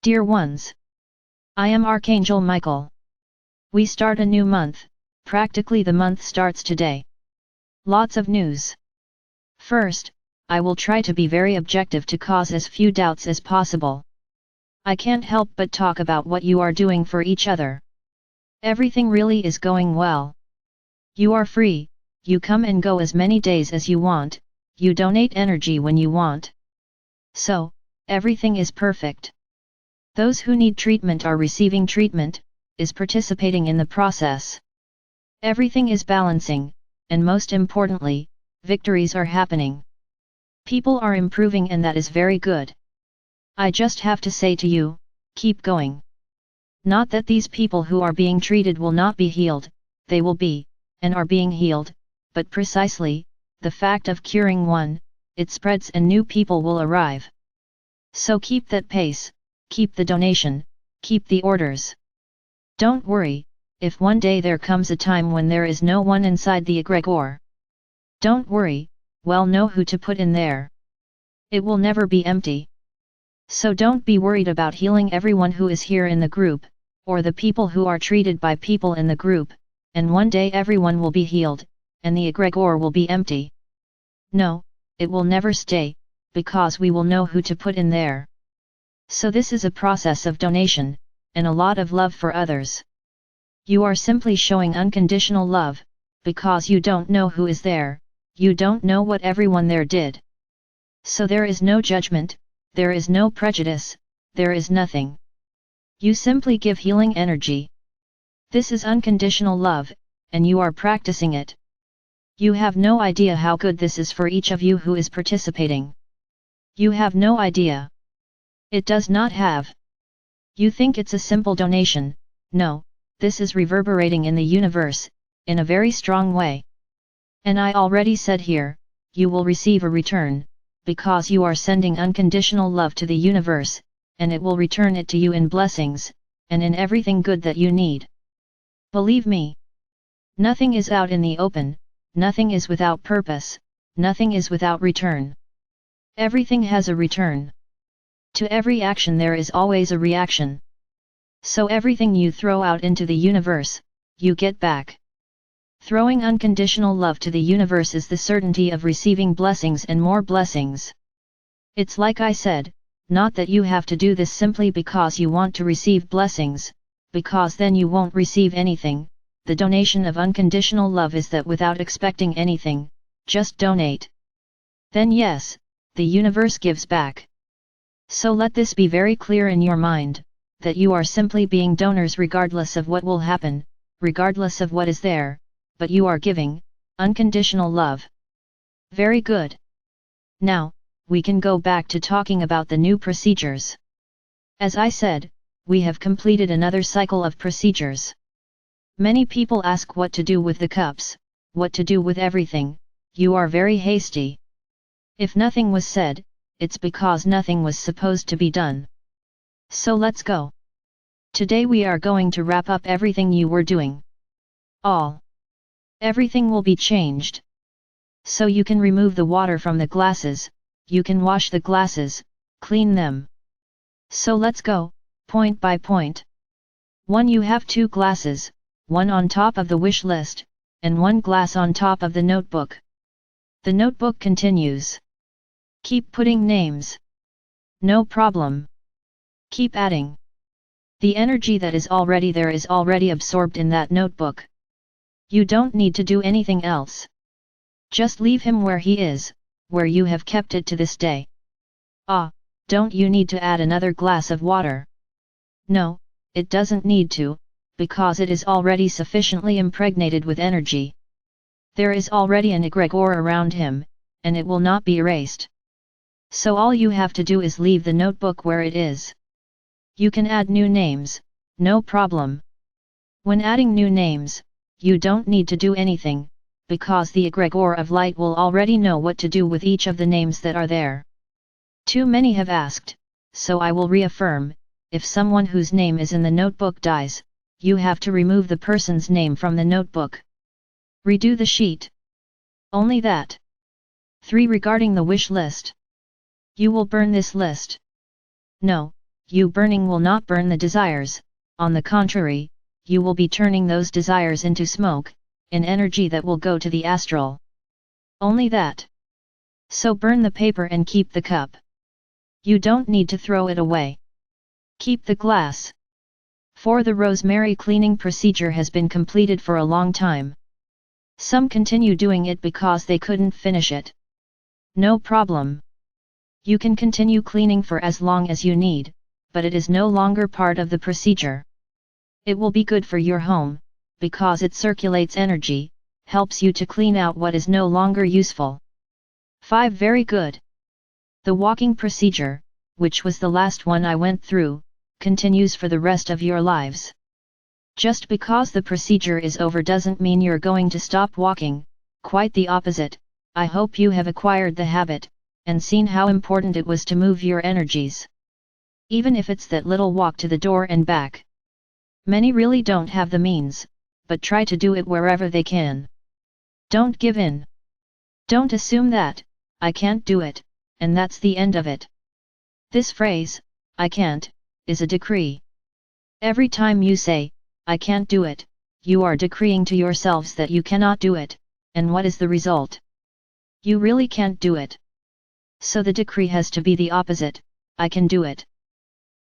Dear ones, I am Archangel Michael. We start a new month, practically the month starts today. Lots of news. First, I will try to be very objective to cause as few doubts as possible. I can't help but talk about what you are doing for each other. Everything really is going well. You are free, you come and go as many days as you want, you donate energy when you want. So, everything is perfect. Those who need treatment are receiving treatment, is participating in the process. Everything is balancing, and most importantly, victories are happening. People are improving and that is very good. I just have to say to you, keep going. Not that these people who are being treated will not be healed, they will be, and are being healed, but precisely, the fact of curing one, it spreads and new people will arrive. So keep that pace, keep the donation, keep the orders. Don't worry, if one day there comes a time when there is no one inside the egregore. Don't worry, well know who to put in there. It will never be empty. So don't be worried about healing everyone who is here in the group, or the people who are treated by people in the group, and one day everyone will be healed, and the egregore will be empty. No, it will never stay, because we will know who to put in there. So this is a process of donation, and a lot of love for others. You are simply showing unconditional love, because you don't know who is there, you don't know what everyone there did. So there is no judgment, there is no prejudice, there is nothing. You simply give healing energy. This is unconditional love, and you are practicing it. You have no idea how good this is for each of you who is participating. You have no idea. It does not have. You think it's a simple donation, no, this is reverberating in the universe, in a very strong way. And I already said here, you will receive a return, because you are sending unconditional love to the universe, and it will return it to you in blessings, and in everything good that you need. Believe me. Nothing is out in the open, nothing is without purpose, nothing is without return. Everything has a return. To every action there is always a reaction. So everything you throw out into the universe, you get back. Throwing unconditional love to the universe is the certainty of receiving blessings and more blessings. It's like I said, not that you have to do this simply because you want to receive blessings, because then you won't receive anything. The donation of unconditional love is that without expecting anything, just donate. Then yes, the universe gives back. So let this be very clear in your mind, that you are simply being donors regardless of what will happen, regardless of what is there, but you are giving, unconditional love. Very good. Now, we can go back to talking about the new procedures. As I said, we have completed another cycle of procedures. Many people ask what to do with the cups, what to do with everything, you are very hasty. If nothing was said, it's because nothing was supposed to be done. So let's go. Today we are going to wrap up everything you were doing. Everything will be changed. So you can remove the water from the glasses, you can wash the glasses, clean them. So let's go, point by point. 1. You have 2 glasses, one on top of the wish list, and 1 glass on top of the notebook. The notebook continues. Keep putting names. No problem. Keep adding. The energy that is already there is already absorbed in that notebook. You don't need to do anything else. Just leave him where he is, where you have kept it to this day. Don't you need to add another glass of water? No, it doesn't need to, because it is already sufficiently impregnated with energy. There is already an egregore around him, and it will not be erased. So all you have to do is leave the notebook where it is. You can add new names, no problem. When adding new names, you don't need to do anything, because the egregore of light will already know what to do with each of the names that are there. Too many have asked, so I will reaffirm, if someone whose name is in the notebook dies, you have to remove the person's name from the notebook. Redo the sheet. Only that. 3. Regarding the wish list. You will burn this list. No, you burning will not burn the desires, on the contrary, you will be turning those desires into smoke, in energy that will go to the astral. Only that. So burn the paper and keep the cup. You don't need to throw it away. Keep the glass. For the rosemary cleaning procedure has been completed for a long time. Some continue doing it because they couldn't finish it. No problem. You can continue cleaning for as long as you need, but it is no longer part of the procedure. It will be good for your home, because it circulates energy, helps you to clean out what is no longer useful. 5. Very good. The walking procedure, which was the last one I went through, continues for the rest of your lives. Just because the procedure is over doesn't mean you're going to stop walking, quite the opposite. I hope you have acquired the habit, and seen how important it was to move your energies. Even if it's that little walk to the door and back. Many really don't have the means, but try to do it wherever they can. Don't give in. Don't assume that, I can't do it, and that's the end of it. This phrase, I can't, is a decree. Every time you say, I can't do it, you are decreeing to yourselves that you cannot do it, and what is the result? You really can't do it. So the decree has to be the opposite, I can do it.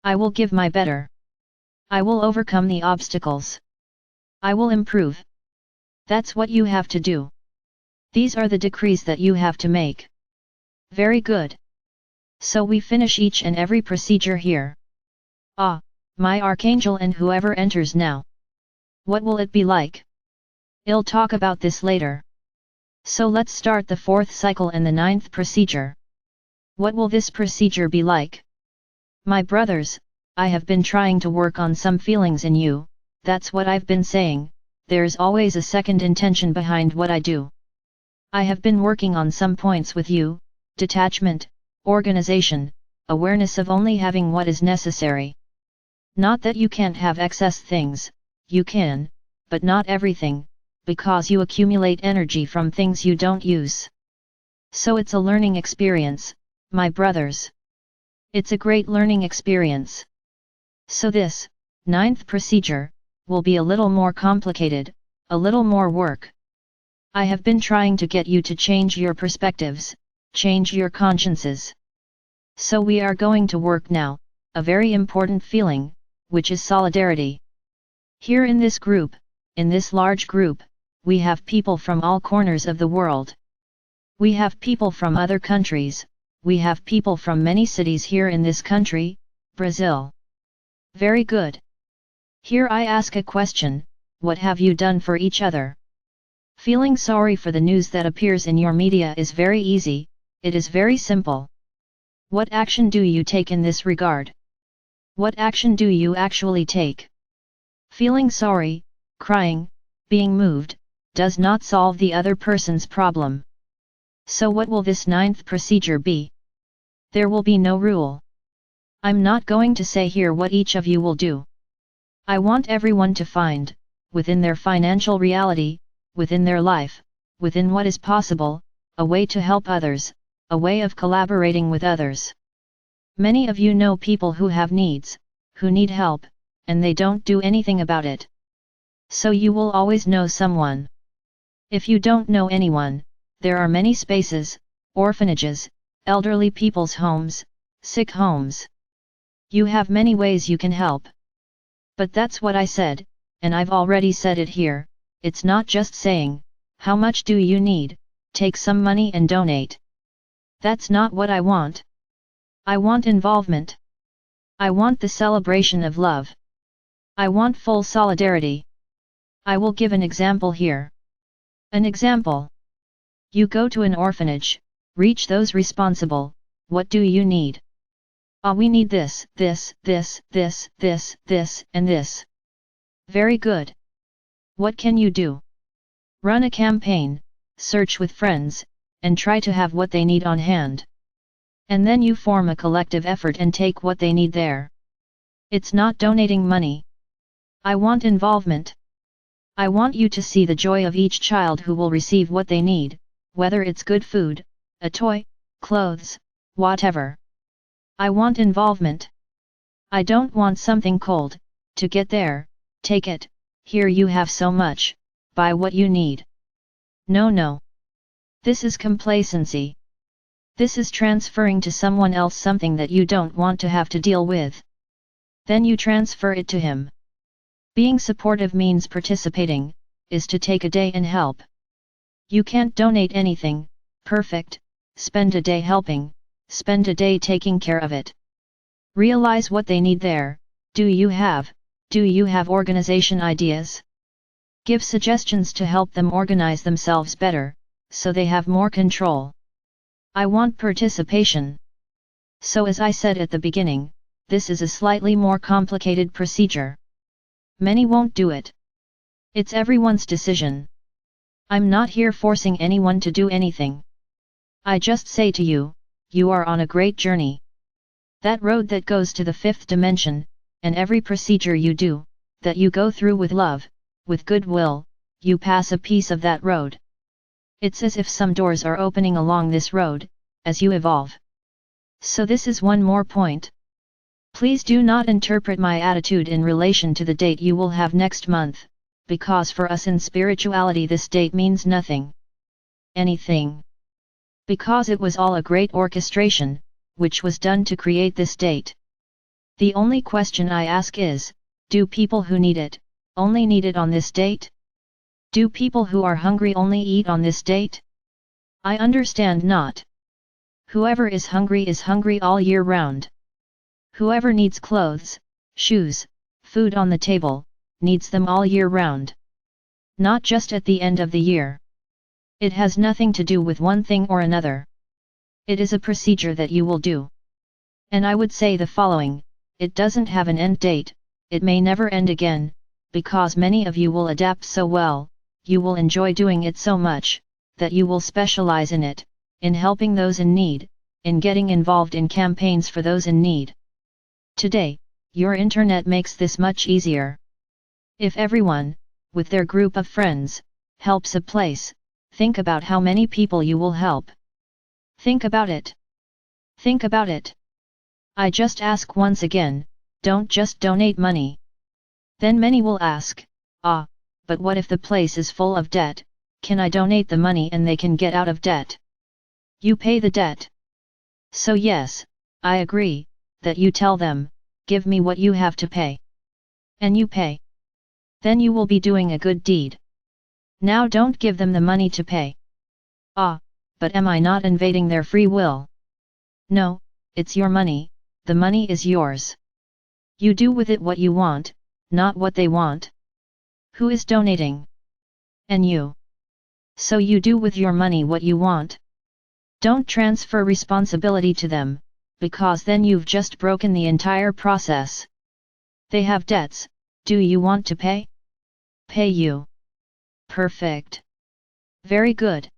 I will give my better. I will overcome the obstacles. I will improve. That's what you have to do. These are the decrees that you have to make. Very good. So we finish each and every procedure here. Ah, my Archangel and whoever enters now. What will it be like? I'll talk about this later. So let's start the 4th cycle and the 9th procedure. What will this procedure be like? My brothers, I have been trying to work on some feelings in you, that's what I've been saying, there's always a second intention behind what I do. I have been working on some points with you, detachment, organization, awareness of only having what is necessary. Not that you can't have excess things, you can, but not everything, because you accumulate energy from things you don't use. So it's a learning experience, my brothers. It's a great learning experience. So this, 9th procedure, will be a little more complicated, a little more work. I have been trying to get you to change your perspectives, change your consciences. So we are going to work now, a very important feeling, which is solidarity. Here in this group, in this large group, we have people from all corners of the world. We have people from other countries, we have people from many cities here in this country, Brazil. Very good. Here I ask a question, what have you done for each other? Feeling sorry for the news that appears in your media is very easy, it is very simple. What action do you take in this regard? What action do you actually take? Feeling sorry, crying, being moved, does not solve the other person's problem. So what will this 9th procedure be? There will be no rule. I'm not going to say here what each of you will do. I want everyone to find, within their financial reality, within their life, within what is possible, a way to help others, a way of collaborating with others. Many of you know people who have needs, who need help, and they don't do anything about it. So you will always know someone. If you don't know anyone, there are many spaces, orphanages, elderly people's homes, sick homes. You have many ways you can help. But that's what I said, and I've already said it here, it's not just saying, how much do you need, take some money and donate. That's not what I want. I want involvement. I want the celebration of love. I want full solidarity. I will give an example here. An example. You go to an orphanage, reach those responsible, what do you need? We need this, this, this, this, this, this, and this. Very good. What can you do? Run a campaign, search with friends, and try to have what they need on hand. And then you form a collective effort and take what they need there. It's not donating money. I want involvement. I want you to see the joy of each child who will receive what they need, whether it's good food, a toy, clothes, whatever. I want involvement. I don't want something cold, to get there, take it, here you have so much, buy what you need. No no. This is complacency. This is transferring to someone else something that you don't want to have to deal with. Then you transfer it to him. Being supportive means participating, is to take a day and help. You can't donate anything, perfect, spend a day helping, spend a day taking care of it. Realize what they need there. Do you have organization ideas? Give suggestions to help them organize themselves better, so they have more control. I want participation. So as I said at the beginning, this is a slightly more complicated procedure. Many won't do it. It's everyone's decision. I'm not here forcing anyone to do anything. I just say to you, you are on a great journey. That road that goes to the fifth dimension, and every procedure you do, that you go through with love, with goodwill, you pass a piece of that road. It's as if some doors are opening along this road, as you evolve. So this is one more point. Please do not interpret my attitude in relation to the date you will have next month, because for us in spirituality this date means nothing. Anything. Because it was all a great orchestration, which was done to create this date. The only question I ask is, do people who need it, only need it on this date? Do people who are hungry only eat on this date? I understand not. Whoever is hungry all year round. Whoever needs clothes, shoes, food on the table, needs them all year round. Not just at the end of the year. It has nothing to do with one thing or another. It is a procedure that you will do. And I would say the following, it doesn't have an end date, it may never end again, because many of you will adapt so well, you will enjoy doing it so much, that you will specialize in it, in helping those in need, in getting involved in campaigns for those in need. Today, your internet makes this much easier. If everyone, with their group of friends, helps a place, think about how many people you will help. Think about it. Think about it. I just ask once again, don't just donate money. Then many will ask, but what if the place is full of debt, can I donate the money and they can get out of debt? You pay the debt. So yes, I agree, that you tell them, give me what you have to pay. And you pay. Then you will be doing a good deed. Now don't give them the money to pay. But am I not invading their free will? No, it's your money, the money is yours. You do with it what you want, not what they want. Who is donating? And you. So you do with your money what you want. Don't transfer responsibility to them, because then you've just broken the entire process. They have debts, do you want to pay? Pay you. Perfect. Very good.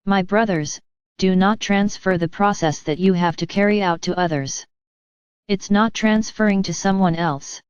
My brothers, do not transfer the process that you have to carry out to others. It's not transferring to someone else.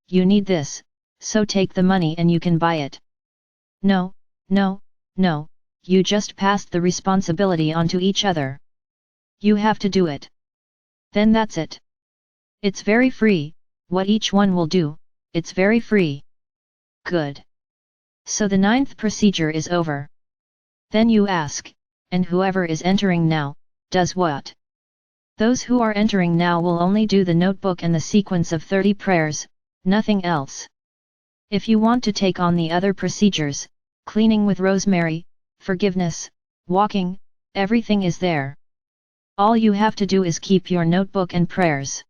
You need this, so take the money and you can buy it. No, no, no, you just passed the responsibility onto each other. You have to do it. Then that's it. It's very free, what each one will do, it's very free. Good. So the 9th procedure is over. Then you ask, and whoever is entering now, does what? Those who are entering now will only do the notebook and the sequence of 30 prayers, nothing else. If you want to take on the other procedures, cleaning with rosemary, forgiveness, walking, everything is there. All you have to do is keep your notebook and prayers.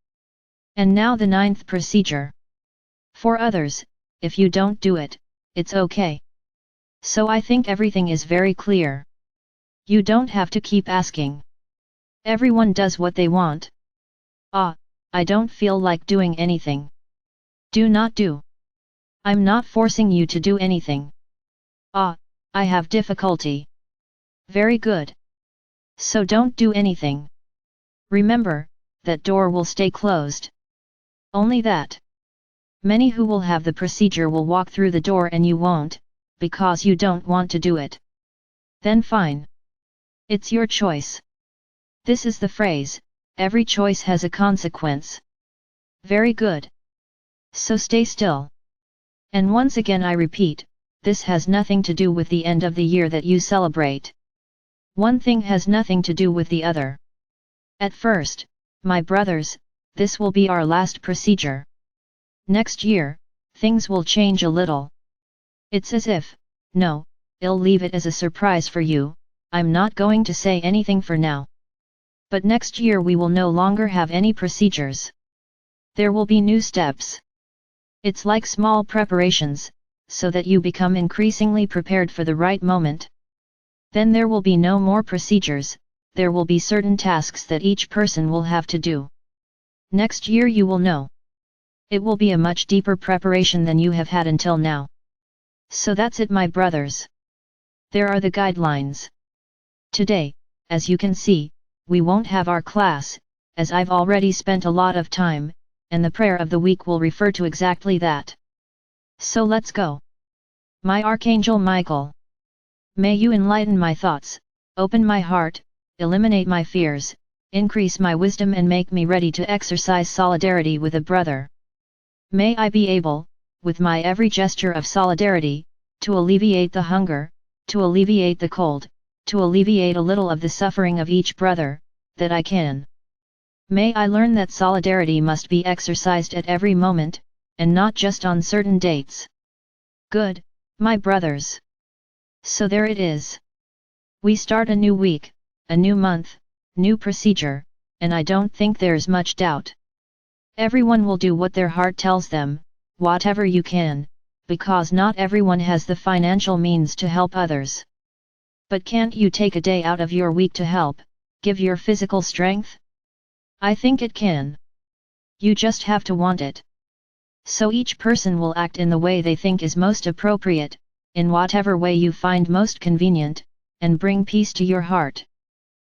And now the 9th procedure. For others, if you don't do it, it's okay. So I think everything is very clear. You don't have to keep asking. Everyone does what they want. I don't feel like doing anything. Do not do. I'm not forcing you to do anything. I have difficulty. Very good. So don't do anything. Remember, that door will stay closed. Only that. Many who will have the procedure will walk through the door and you won't, because you don't want to do it. Then fine. It's your choice. This is the phrase, every choice has a consequence. Very good. So stay still. And once again I repeat, this has nothing to do with the end of the year that you celebrate. One thing has nothing to do with the other. At first, my brothers, this will be our last procedure. Next year, things will change a little. It's as if, no, I'll leave it as a surprise for you, I'm not going to say anything for now. But next year we will no longer have any procedures. There will be new steps. It's like small preparations, so that you become increasingly prepared for the right moment. Then there will be no more procedures, there will be certain tasks that each person will have to do. Next year you will know. It will be a much deeper preparation than you have had until now. So that's it, my brothers. There are the guidelines. Today, as you can see, we won't have our class, as I've already spent a lot of time, and the prayer of the week will refer to exactly that. So let's go. My Archangel Michael. May you enlighten my thoughts, open my heart, eliminate my fears, increase my wisdom and make me ready to exercise solidarity with a brother. May I be able, with my every gesture of solidarity, to alleviate the hunger, to alleviate the cold, to alleviate a little of the suffering of each brother, that I can. May I learn that solidarity must be exercised at every moment, and not just on certain dates. Good, my brothers. So there it is. We start a new week, a new month, new procedure, and I don't think there's much doubt. Everyone will do what their heart tells them, whatever you can, because not everyone has the financial means to help others. But can't you take a day out of your week to help, give your physical strength? I think it can. You just have to want it. So each person will act in the way they think is most appropriate, in whatever way you find most convenient, and bring peace to your heart.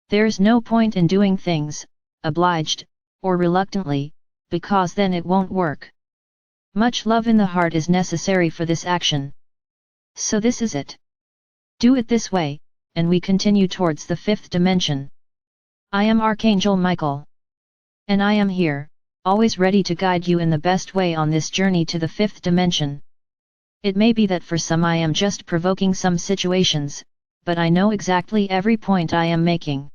There's no point in doing things, obliged, or reluctantly, because then it won't work. Much love in the heart is necessary for this action. So this is it. Do it this way, and we continue towards the fifth dimension. I am Archangel Michael. And I am here, always ready to guide you in the best way on this journey to the fifth dimension. It may be that for some I am just provoking some situations, but I know exactly every point I am making.